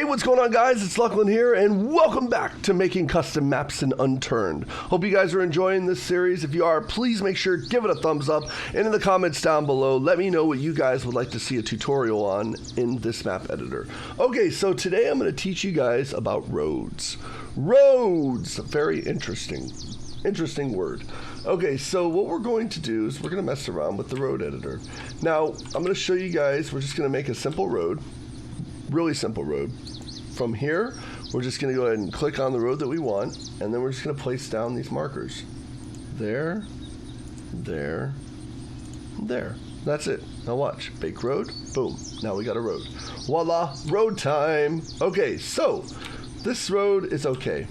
Hey, what's going on, guys? It's Luclin here, and welcome back to making custom maps in Unturned. Hope you guys are enjoying this series. If you are, please make sure give it a thumbs up, and in the comments down below, let me know what you guys would like to see a tutorial on in this map editor. Okay, so today I'm going to teach you guys about roads. Roads, very interesting word. Okay, so what we're going to do is we're going to mess around with the road editor. Now, I'm going to show you guys, we're just going to make a simple road. Really simple road. From here, we're just going to go ahead and click on the road that we want, and then we're just going to place down these markers. There, there, there. That's it. Now watch. Bake road. Boom. Now we got a road. Voila. Road time. Okay, so this road is okay.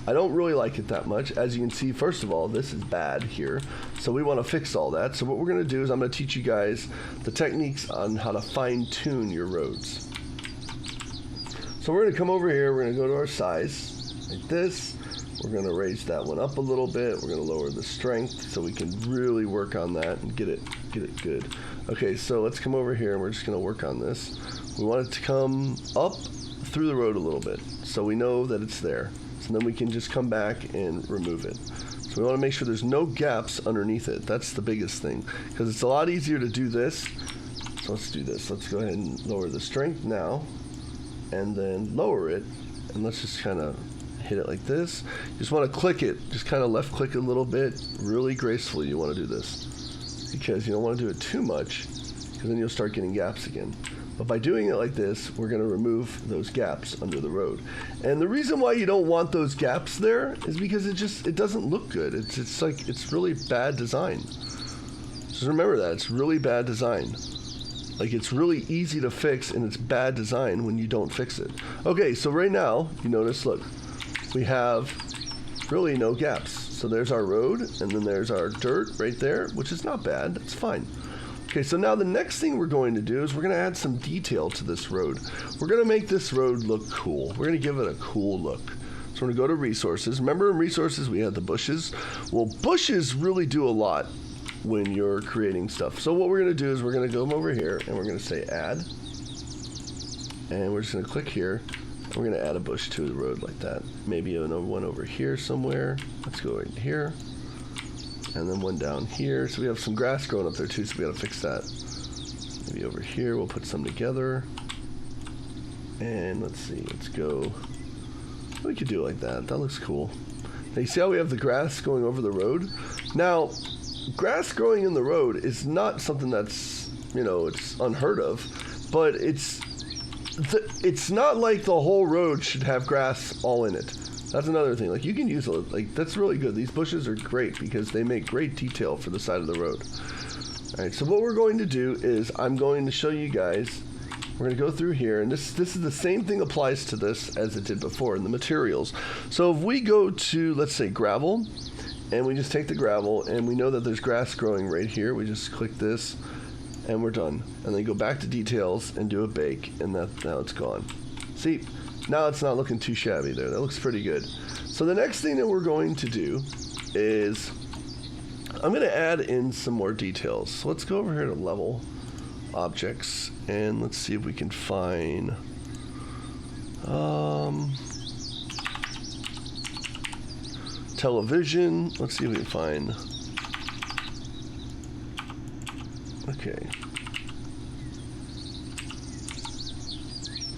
I don't really like it that much. As you can see, first of all, this is bad here. So we want to fix all that. So what we're going to do is I'm going to teach you guys the techniques on how to fine-tune your roads. So we're going to come over here, we're going to go to our size, like this. We're going to raise that one up a little bit. We're going to lower the strength so we can really work on that and get it good. Okay, so let's come over here and we're just going to work on this. We want it to come up through the road a little bit so we know that it's there. So then we can just come back and remove it. So we want to make sure there's no gaps underneath it. That's the biggest thing, because it's a lot easier to do this. So let's do this. Let's go ahead and lower the strength now. And then lower it, and let's just kind of hit it like this. You just want to click it, just kind of left click a little bit, really gracefully. You want to do this because you don't want to do it too much, because then you'll start getting gaps again. But by doing it like this, we're going to remove those gaps under the road. And the reason why you don't want those gaps there is because it doesn't look good. It's really bad design. Just remember that it's really bad design. Like, it's really easy to fix, and it's bad design when you don't fix it. Okay, so right now, you notice, look, we have really no gaps. So there's our road, and then there's our dirt right there, which is not bad. That's fine. Okay, so now the next thing we're going to do is we're going to add some detail to this road. We're going to make this road look cool. We're going to give it a cool look. So we're going to go to resources. Remember in resources we had the bushes? Well, bushes really do a lot when you're creating stuff. So what we're going to do is we're going to go over here and we're going to say add, and we're just going to click here. We're going to add a bush to the road like that. Maybe another one over here somewhere. Let's go right here, and then one down here. So we have some grass growing up there too, so we got to fix that. Maybe over here we'll put some together, and let's see, let's go. We could do it like that. That looks cool. Now you see how we have the grass going over the road? Now grass growing in the road is not something that's, it's unheard of, but it's not like the whole road should have grass all in it. That's another thing. Like, you can use it, like, that's really good. These bushes are great because they make great detail for the side of the road. All right, so what we're going to do is I'm going to show you guys. We're going to go through here, and this is the same thing applies to this as it did before in the materials. So if we go to, let's say, gravel, and we just take the gravel, and we know that there's grass growing right here. We just click this, and we're done. And then go back to details and do a bake, and now it's gone. See, now it's not looking too shabby there. That looks pretty good. So the next thing that we're going to do is I'm going to add in some more details. So let's go over here to level objects, and let's see if we can find television. Let's see if we can find. Okay.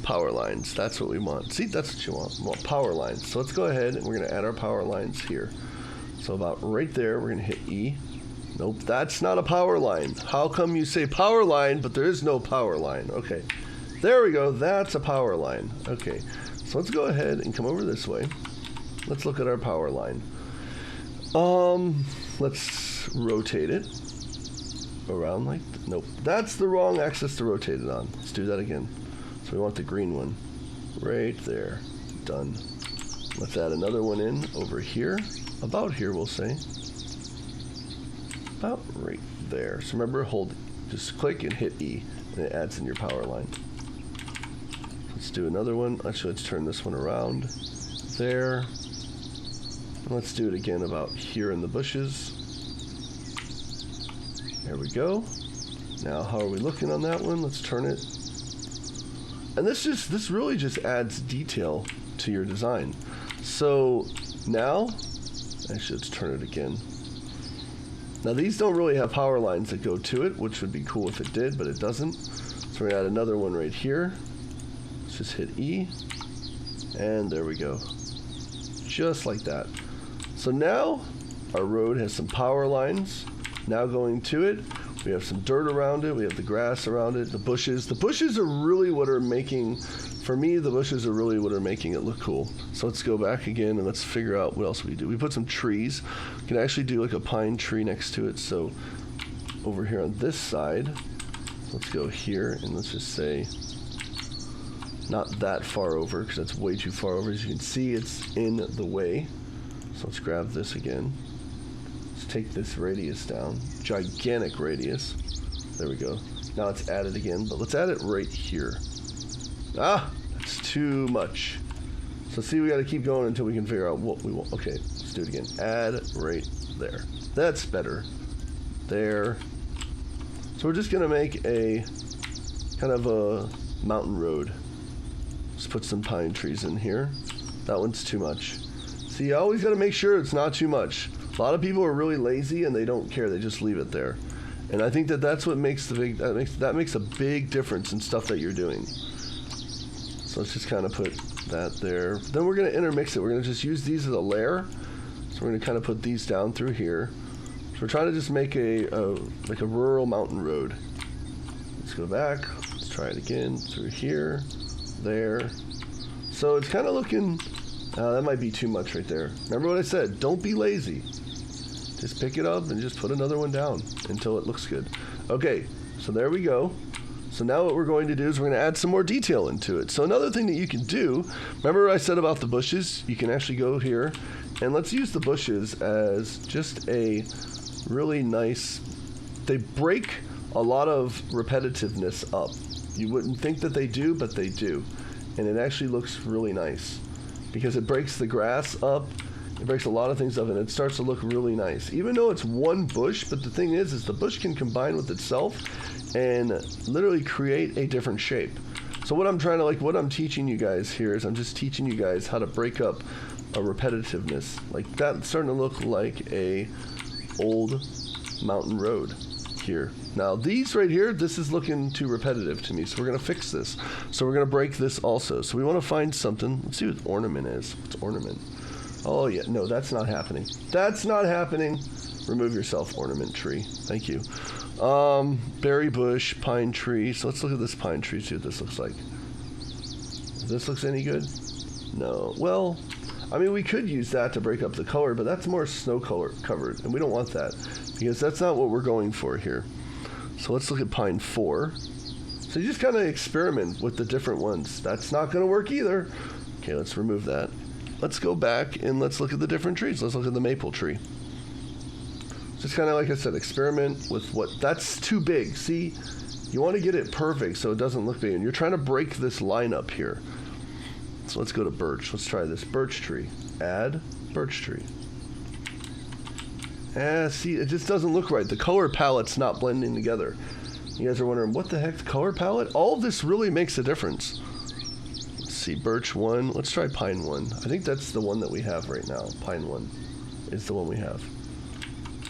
Power lines. That's what we want. See, that's what you want. We want power lines. So let's go ahead and we're going to add our power lines here. So about right there, we're going to hit E. Nope, that's not a power line. How come you say power line, but there is no power line? Okay. There we go. That's a power line. Okay. So let's go ahead and come over this way. Let's look at our power line. Let's rotate it around like, nope, that's the wrong axis to rotate it on. Let's do that again. So we want the green one right there. Done. Let's add another one in over here. About here, we'll say. About right there. So remember, just click and hit E, and it adds in your power line. Let's do another one. Actually, let's turn this one around there. And let's do it again about here in the bushes. There we go. Now, how are we looking on that one? Let's turn it. And this really just adds detail to your design. So now, actually let's turn it again. Now these don't really have power lines that go to it, which would be cool if it did, but it doesn't. So we're gonna add another one right here. Let's just hit E, and there we go. Just like that. So now our road has some power lines now going to it. We have some dirt around it. We have the grass around it, the bushes. The bushes are really what are making, for me, the bushes are really what are making it look cool. So let's go back again and let's figure out what else we do. We put some trees. We can actually do like a pine tree next to it. So over here on this side, let's go here and let's just say not that far over because that's way too far over. As you can see, it's in the way. So let's grab this again. Let's take this radius down. Gigantic radius. There we go. Now let's add it again, but let's add it right here. Ah, that's too much. So see, we got to keep going until we can figure out what we want. Okay, let's do it again. Add right there. That's better. There. So we're just going to make a kind of a mountain road. Let's put some pine trees in here. That one's too much. See, you always got to make sure it's not too much. A lot of people are really lazy and they don't care. They just leave it there. And I think that that's what makes the big, that makes a big difference in stuff that you're doing. So let's just kind of put that there. Then we're going to intermix it. We're going to just use these as a layer. So we're going to kind of put these down through here. So we're trying to just make like a rural mountain road. Let's go back. Let's try it again through here, there. So it's kind of looking, that might be too much right there. Remember what I said, don't be lazy. Just pick it up and just put another one down until it looks good. Okay, so there we go. So now what we're going to do is we're going to add some more detail into it. So another thing that you can do, remember what I said about the bushes? You can actually go here and let's use the bushes as just a really nice, they break a lot of repetitiveness up. You wouldn't think that they do, but they do. And it actually looks really nice because it breaks the grass up. It breaks a lot of things up and it starts to look really nice. Even though it's one bush, but the thing is the bush can combine with itself and literally create a different shape. So what I'm trying to, what I'm teaching you guys here is I'm just teaching you guys how to break up a repetitiveness. Like that's starting to look like a old mountain road here. Now these right here, this is looking too repetitive to me, so we're gonna fix this. So we're gonna break this also. So we wanna find something, let's see what ornament is. What's ornament? Oh yeah, no, that's not happening. That's not happening. Remove yourself, ornament tree. Thank you. Berry bush, pine tree. So let's look at this pine tree, see what this looks like. If this looks any good? No. Well, I mean, we could use that to break up the color, but that's more snow color covered, and we don't want that because that's not what we're going for here. So let's look at pine 4. So you just kind of experiment with the different ones. That's not going to work either. Okay, let's remove that. Let's go back and let's look at the different trees. Let's look at the maple tree. Just kind of, like I said, experiment with what, that's too big. See, you want to get it perfect so it doesn't look big. And you're trying to break this line up here. So let's go to birch. Let's try this birch tree. Add birch tree. See, it just doesn't look right. The color palette's not blending together. You guys are wondering, what the heck, the color palette? All of this really makes a difference. Let's see, birch 1. Let's try pine 1. I think that's the one that we have right now. Pine 1 is the one we have.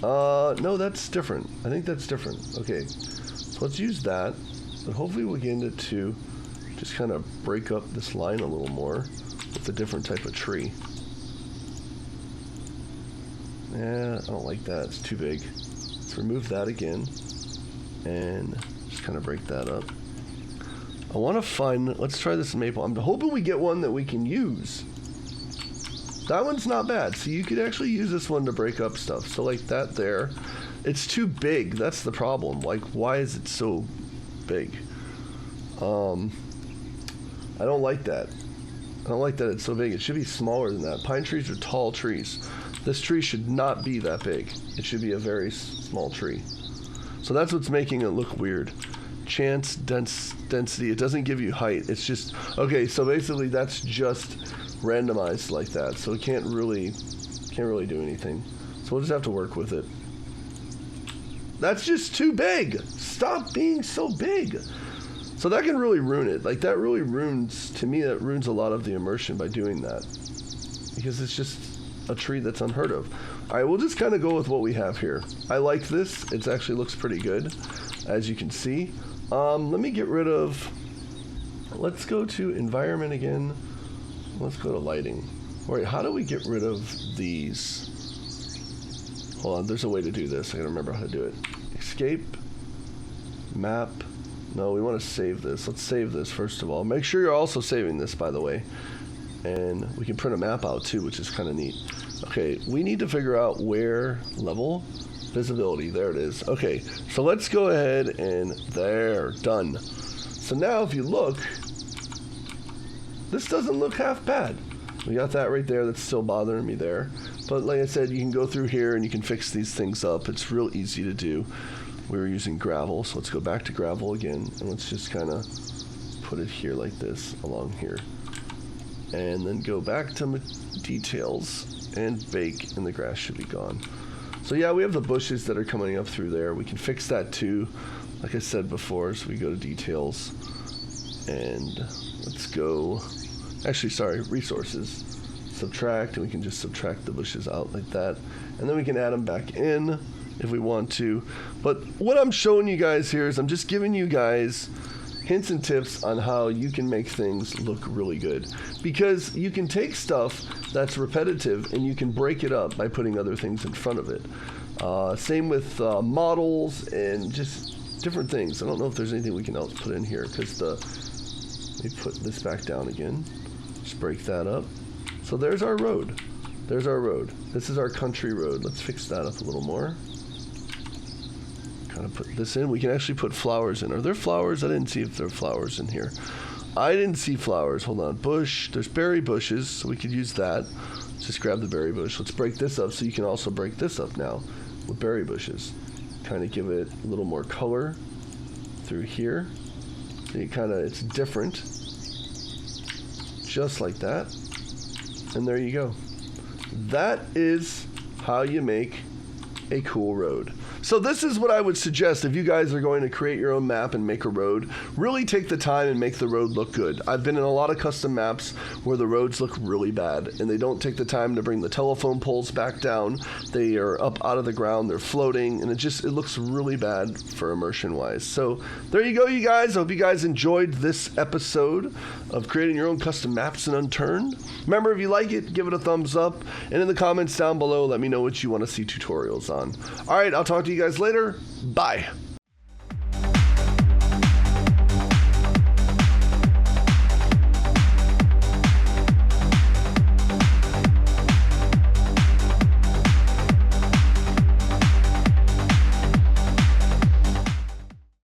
No, that's different. I think that's different. Okay, so let's use that. But hopefully we'll get it to just kind of break up this line a little more with a different type of tree. Yeah, I don't like that. It's too big. Let's remove that again and just kind of break that up. I want to find, let's try this maple. I'm hoping we get one that we can use. That one's not bad. So you could actually use this one to break up stuff. So like that there. It's too big. That's the problem. Like, why is it so big? I don't like that. I don't like that it's so big. It should be smaller than that. Pine trees are tall trees. This tree should not be that big. It should be a very small tree. So that's what's making it look weird. Chance, density, it doesn't give you height. It's just, okay, so basically that's just randomized like that. So it can't really do anything. So we'll just have to work with it. That's just too big. Stop being so big. So that can really ruin it. Like that really ruins, to me, that ruins a lot of the immersion by doing that. Because it's just a tree that's unheard of. All right, we'll just kind of go with what we have here. I like this. It actually looks pretty good, as you can see. Let me get rid of, let's go to environment again. Let's go to lighting. All right, how do we get rid of these? Hold on, there's a way to do this. I gotta remember how to do it. Escape, map. No, we want to save this. Let's save this first of all. Make sure you're also saving this, by the way. And we can print a map out too, which is kind of neat. Okay, we need to figure out where level visibility. There it is. Okay, so let's go ahead and there, done. So now if you look, this doesn't look half bad. We got that right there. That's still bothering me there. But like I said, you can go through here and you can fix these things up. It's real easy to do. We were using gravel, so let's go back to gravel again. And let's just kind of put it here like this, along here. And then go back to details and bake, and the grass should be gone. So yeah, we have the bushes that are coming up through there. We can fix that too, like I said before. So we go to details, and let's go, actually, sorry, resources. Subtract, and we can just subtract the bushes out like that. And then we can add them back in if we want to. But what I'm showing you guys here is I'm just giving you guys hints and tips on how you can make things look really good. Because you can take stuff that's repetitive and you can break it up by putting other things in front of it. Same with models and just different things. I don't know if there's anything we can else put in here because let me put this back down again. Just break that up. So there's our road. There's our road. This is our country road. Let's fix that up a little more. Kind of put this in. We can actually put flowers in. Are there flowers? I didn't see if there are flowers in here. I didn't see flowers. Hold on. Bush. There's berry bushes, so we could use that. Just grab the berry bush. Let's break this up so you can also break this up now with berry bushes. Kind of give it a little more color through here. So you kind of, it's different. Just like that. And there you go. That is how you make a cool road. So this is what I would suggest if you guys are going to create your own map and make a road. Really take the time and make the road look good. I've been in a lot of custom maps where the roads look really bad and they don't take the time to bring the telephone poles back down. They are up out of the ground, they're floating, and it looks really bad for immersion wise. So there you go, you guys. I hope you guys enjoyed this episode of creating your own custom maps in Unturned. Remember, if you like it, give it a thumbs up, and in the comments down below, let me know what you want to see tutorials on. All right, I'll talk to you guys later. Bye.